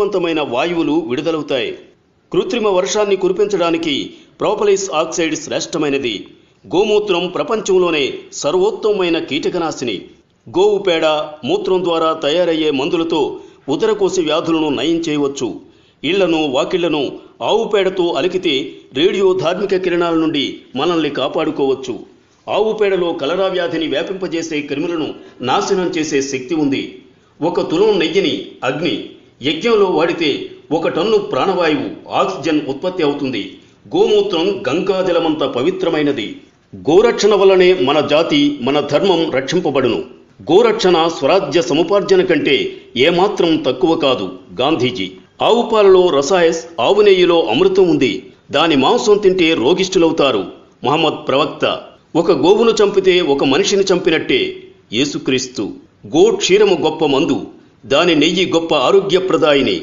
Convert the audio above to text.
వంతమైన వాయువులు విడుదలవుతాయి. కృత్రిమ వర్షాన్ని కురిపించడానికి ప్రోపలిస్ ఆక్సైడ్ శ్రేష్టమైనది. గోమూత్రం ప్రపంచంలోనే సర్వోత్తమమైన కీటకనాశిని. గోవు పేడ, మూత్రం ద్వారా తయారయ్యే మందులతో ఉదరకోశ వ్యాధులను నయం చేయవచ్చు. ఇళ్లను, వాకిళ్లను ఆవు పేడతో అలికితే రేడియో ధార్మిక కిరణాల నుండి మనల్ని కాపాడుకోవచ్చు. ఆవు పేడలో కలరా వ్యాధిని వ్యాపింపజేసే క్రిములను నాశనం చేసే శక్తి ఉంది. 1 తులం నెయ్యిని అగ్ని యజ్ఞంలో వాడితే 1 టన్ను ప్రాణవాయువు ఆక్సిజన్ ఉత్పత్తి అవుతుంది. గోమూత్రం గంగాజలమంత పవిత్రమైనది. గోరక్షణ వల్లనే మన జాతి, మన ధర్మం రక్షింపబడును. గోరక్షణ స్వరాజ్య సముపార్జన కంటే ఏమాత్రం తక్కువ కాదు. గాంధీజీ. ఆవు పాలలో రసాయస్, ఆవు నెయ్యిలో అమృతం ఉంది. దాని మాంసం తింటే రోగిష్ఠులవుతారు. మహమ్మద్ ప్రవక్త. 1 గోవును చంపితే 1 మనిషిని చంపినట్టే. యేసుక్రీస్తు. గో క్షీరము గొప్ప మందు, దాని నెయ్యి గొప్ప ఆరోగ్యప్రదాయిని.